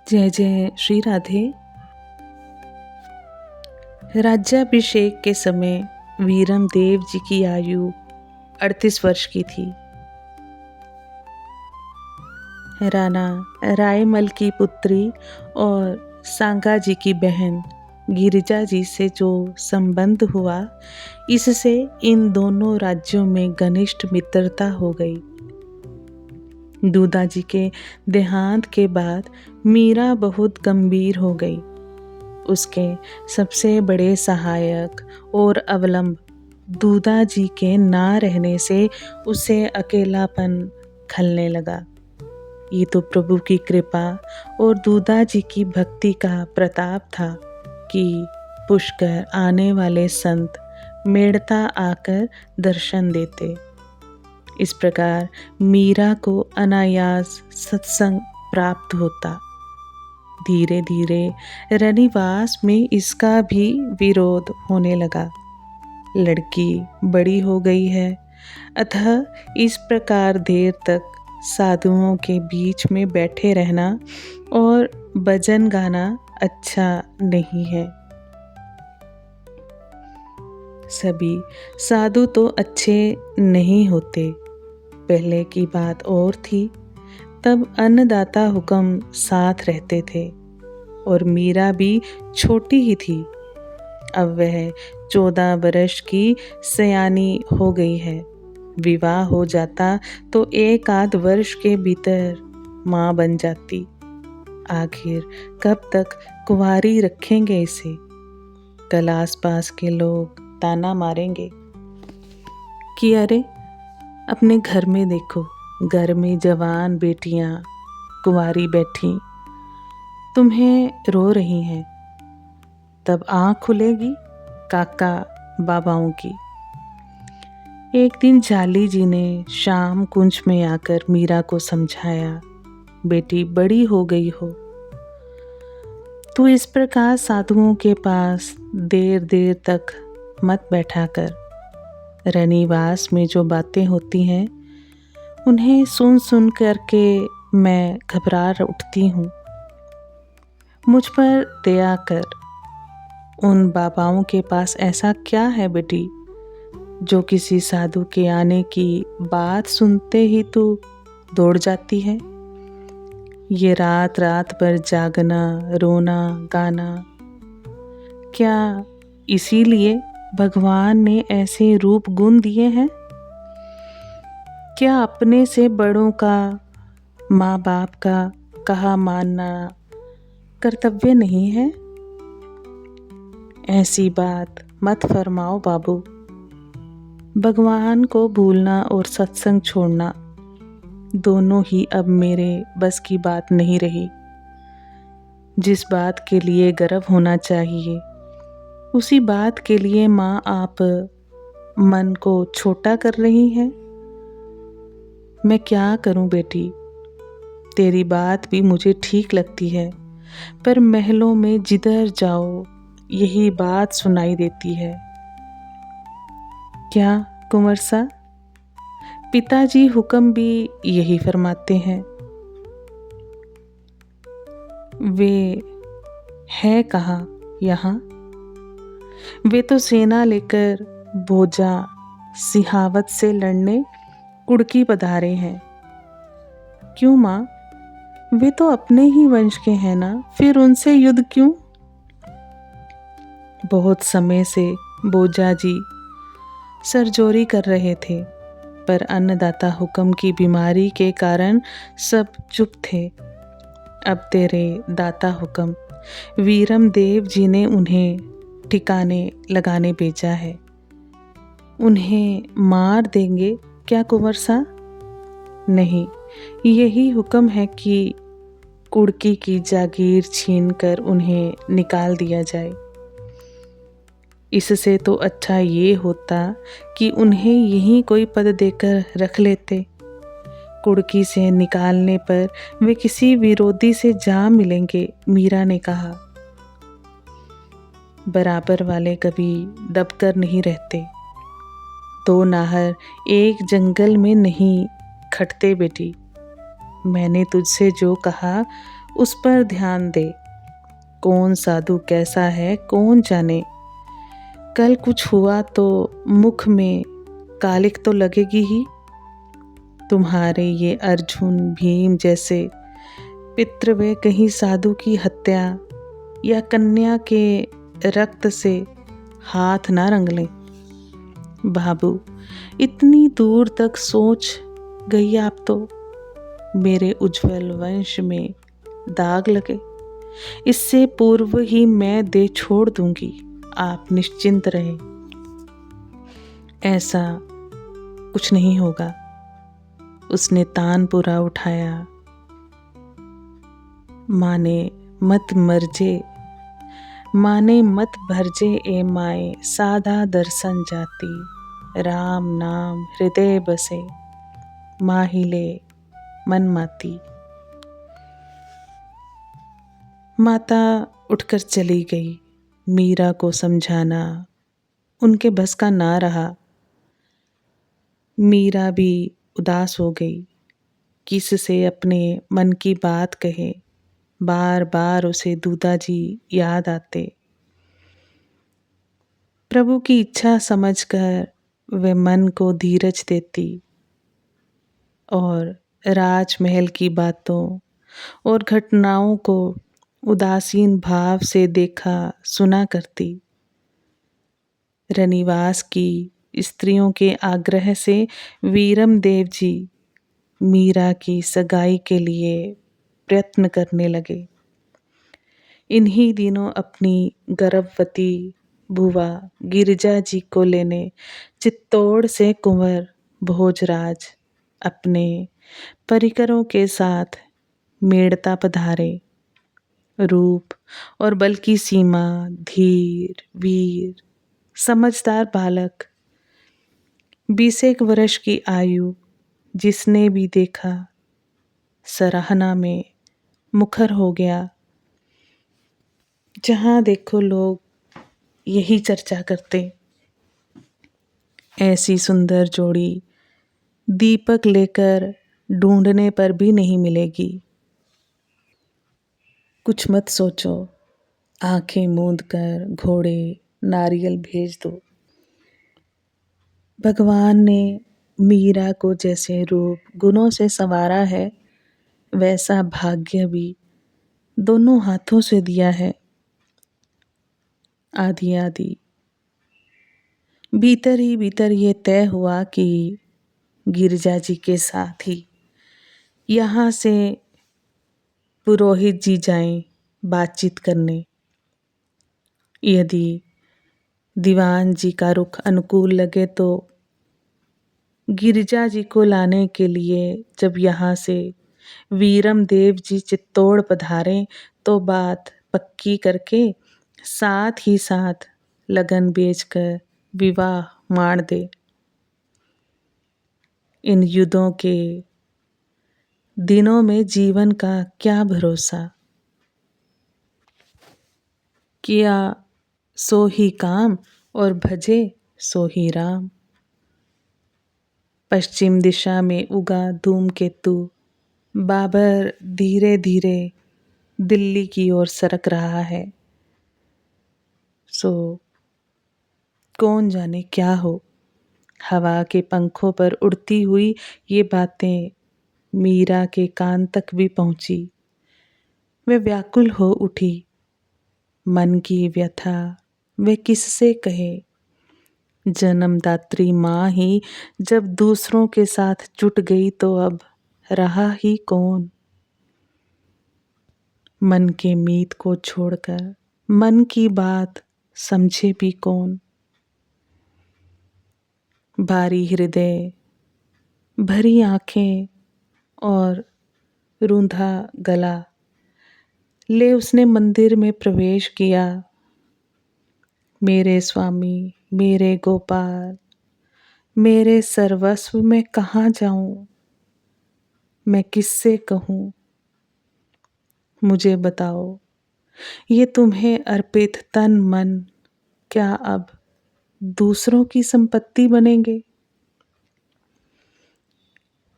जय जय श्री राधे। राज्याभिषेक के समय वीरम देव जी की आयु 38 वर्ष की थी। राणा रायमल की पुत्री और सांगा जी की बहन गिरिजा जी से जो संबंध हुआ, इससे इन दोनों राज्यों में घनिष्ठ मित्रता हो गई। दूधा जी के देहांत के बाद मीरा बहुत गंभीर हो गई। उसके सबसे बड़े सहायक और अवलंब दूधा जी के ना रहने से उसे अकेलापन खलने लगा। ये तो प्रभु की कृपा और दूधा जी की भक्ति का प्रताप था कि पुष्कर आने वाले संत मेड़ता आकर दर्शन देते। इस प्रकार मीरा को अनायास सत्संग प्राप्त होता। धीरे धीरे रनिवास में इसका भी विरोध होने लगा। लड़की बड़ी हो गई है, अतः इस प्रकार देर तक साधुओं के बीच में बैठे रहना और भजन गाना अच्छा नहीं है। सभी साधु तो अच्छे नहीं होते। पहले की बात और थी, तब अन्नदाता हुक्म साथ रहते थे और मीरा भी छोटी ही थी। अब वह 14 वर्ष की सयानी हो गई है। विवाह हो जाता तो 1 आध वर्ष के भीतर माँ बन जाती। आखिर कब तक कुंवारी रखेंगे इसे? कल आसपास के लोग ताना मारेंगे कि अरे, अपने घर में देखो, घर में जवान बेटियां कुंवारी बैठी तुम्हें रो रही हैं। तब आँख खुलेगी काका बाबाओं की। एक दिन जाली जी ने शाम कुंज में आकर मीरा को समझाया, बेटी बड़ी हो गई हो, तू इस प्रकार साधुओं के पास देर देर तक मत बैठा कर। रनिवास में जो बातें होती हैं उन्हें सुन सुन करके मैं घबरा उठती हूँ। मुझ पर दया कर। उन बाबाओं के पास ऐसा क्या है बेटी जो किसी साधु के आने की बात सुनते ही तू दौड़ जाती है? ये रात रात भर जागना, रोना, गाना, क्या इसीलिए भगवान ने ऐसे रूप गुण दिए हैं? क्या अपने से बड़ों का, माँ बाप का कहा मानना कर्तव्य नहीं है? ऐसी बात मत फरमाओ बाबू। भगवान को भूलना और सत्संग छोड़ना दोनों ही अब मेरे बस की बात नहीं रही। जिस बात के लिए गर्व होना चाहिए, उसी बात के लिए माँ आप मन को छोटा कर रही हैं। मैं क्या करूं बेटी? तेरी बात भी मुझे ठीक लगती है, पर महलों में जिधर जाओ यही बात सुनाई देती है। क्या कुंवर सा? पिताजी हुक्म भी यही फरमाते हैं। वे है कहाँ यहाँ? वे तो सेना लेकर भोजा सिहावत से लड़ने कुड़की पधारे हैं। क्यों माँ? वे तो अपने ही वंश के हैं ना, फिर उनसे युद्ध क्यों? बहुत समय से भोजा जी सरजोरी कर रहे थे, पर अन्नदाता हुक्म की बीमारी के कारण सब चुप थे। अब तेरे दाता हुक्म वीरम देव जी ने उन्हें ठिकाने लगाने भेजा है। उन्हें मार देंगे क्या कुंवर सा? नहीं, यही हुक्म है कि कुड़की की जागीर छीनकर उन्हें निकाल दिया जाए। इससे तो अच्छा ये होता कि उन्हें यहीं कोई पद देकर रख लेते। कुड़की से निकालने पर वे किसी विरोधी से जा मिलेंगे, मीरा ने कहा। बराबर वाले कभी दबकर नहीं रहते। 2 नाहर एक जंगल में नहीं खटते बेटी। मैंने तुझसे जो कहा उस पर ध्यान दे। कौन साधु कैसा है कौन जाने, कल कुछ हुआ तो मुख में कालिक तो लगेगी ही। तुम्हारे ये अर्जुन भीम जैसे पितृ वे कहीं साधु की हत्या या कन्या के रक्त से हाथ ना रंग लें। बाबू, इतनी दूर तक सोच गई आप तो मेरे उज्जवल वंश में दाग लगे। इससे पूर्व ही मैं दे छोड़ दूंगी, आप निश्चिंत रहें। ऐसा कुछ नहीं होगा। उसने तानपुरा उठाया। माने मत भरजे ए माए, साधा दर्शन जाती, राम नाम हृदय बसे, माहिले मन माती। माता उठकर चली गई। मीरा को समझाना उनके बस का ना रहा। मीरा भी उदास हो गई। किससे अपने मन की बात कहे, बार बार उसे दूधाजी याद आते। प्रभु की इच्छा समझकर वे मन को धीरज देती और राजमहल की बातों और घटनाओं को उदासीन भाव से देखा सुना करती। रनिवास की स्त्रियों के आग्रह से वीरम देव जी मीरा की सगाई के लिए प्रयत्न करने लगे। इन्हीं दिनों अपनी गर्भवती बुआ गिरिजा जी को लेने चित्तौड़ से कुंवर भोजराज अपने परिकरों के साथ मेड़ता पधारे। रूप और बल की सीमा, धीर वीर समझदार बालक, 20 वर्ष की आयु, जिसने भी देखा सराहना में मुखर हो गया। जहाँ देखो लोग यही चर्चा करते, ऐसी सुंदर जोड़ी दीपक लेकर ढूंढने पर भी नहीं मिलेगी। कुछ मत सोचो, आंखें मूंद कर घोड़े नारियल भेज दो। भगवान ने मीरा को जैसे रूप गुणों से संवारा है, वैसा भाग्य भी दोनों हाथों से दिया है। आदि आदि भीतर ही भीतर ये तय हुआ कि गिरिजा जी के साथ ही यहाँ से पुरोहित जी जाएं बातचीत करने। यदि दीवान जी का रुख अनुकूल लगे तो गिरिजा जी को लाने के लिए जब यहाँ से वीरम देव जी चित्तौड़ पधारें तो बात पक्की करके साथ ही साथ लगन बेचकर विवाह माण दे। इन युद्धों के दिनों में जीवन का क्या भरोसा। किया सो ही काम और भजे सो ही राम। पश्चिम दिशा में उगा धूमकेतु बाबर धीरे धीरे दिल्ली की ओर सरक रहा है। सो कौन जाने क्या हो। हवा के पंखों पर उड़ती हुई ये बातें मीरा के कान तक भी पहुंची। वे व्याकुल हो उठी। मन की व्यथा वे किससे कहे। जन्मदात्री माँ ही जब दूसरों के साथ जुट गई तो अब रहा ही कौन। मन के मीत को छोड़कर मन की बात समझे भी कौन। भारी हृदय, भरी आंखें और रूंधा गला ले उसने मंदिर में प्रवेश किया। मेरे स्वामी, मेरे गोपाल, मेरे सर्वस्व में कहाँ जाऊं, मैं किससे कहूं। मुझे बताओ, ये तुम्हें अर्पित तन मन क्या अब दूसरों की संपत्ति बनेंगे।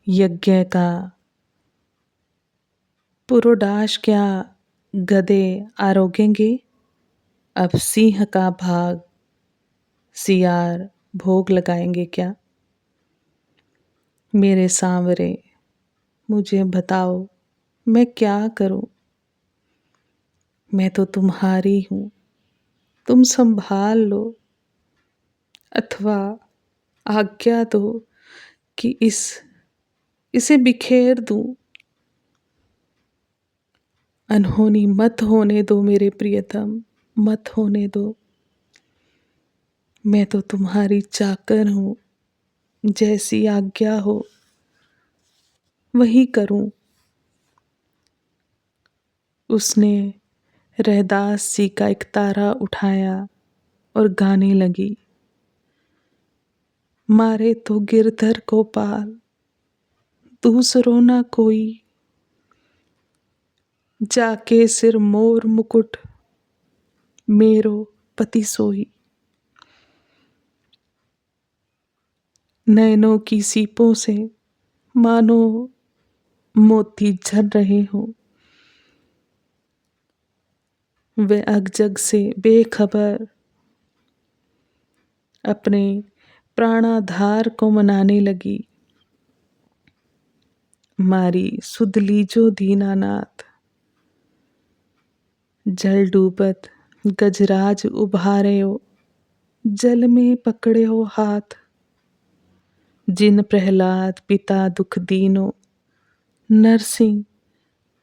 यज्ञ का पुरोडाश क्या गधे आरोगेंगे, अब सिंह का भाग सियार भोग लगाएंगे क्या। मेरे सांवरे, मुझे बताओ मैं क्या करूं। मैं तो तुम्हारी हूं, तुम संभाल लो, अथवा आज्ञा दो कि इसे बिखेर दूं। अनहोनी मत होने दो मेरे प्रियतम, मत होने दो। मैं तो तुम्हारी चाकर हूं, जैसी आज्ञा हो वही करूं। उसने रहदास सी का एक तारा उठाया और गाने लगी। मारे तो गिरधर को पाल, दूसरों ना कोई, जाके सिर मोर मुकुट मेरो पति सोई। नैनों की सीपों से मानो मोती झर रहे हो, वे अगजग से बेखबर अपने प्राणाधार को मनाने लगी। मारी सुध लीजो दीनानाथ, जल डूबत गजराज उभारे हो, जल में पकड़े हो हाथ। जिन प्रहलाद पिता दुख दीनो, नरसिंह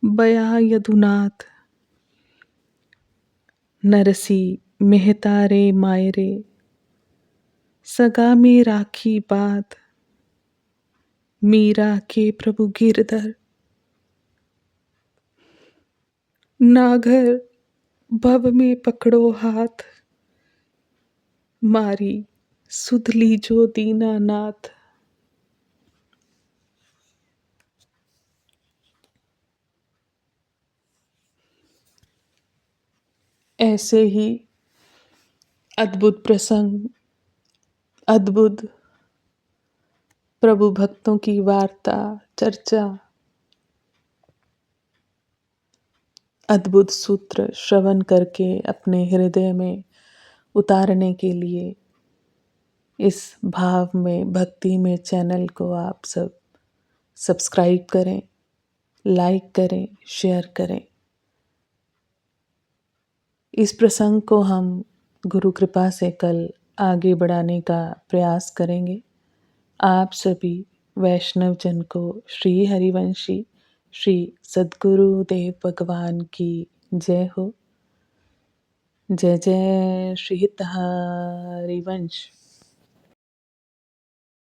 बया यदुनाथ। नरसी मेहता रे मायरे, सगा में राखी बात। मीरा के प्रभु गिरधर, नागर भव में पकड़ो हाथ। मारी सुध लीजो दीनानाथ। ऐसे ही अद्भुत प्रसंग, अद्भुत प्रभु भक्तों की वार्ता, चर्चा, अद्भुत सूत्र श्रवण करके अपने हृदय में उतारने के लिए इस भाव में, भक्ति में चैनल को आप सब सब्सक्राइब करें, लाइक करें, शेयर करें। इस प्रसंग को हम गुरु कृपा से कल आगे बढ़ाने का प्रयास करेंगे। आप सभी वैष्णव जन को श्री हरिवंशी श्री सद्गुरु देव भगवान की जय हो। जय जय श्री हरिवंश।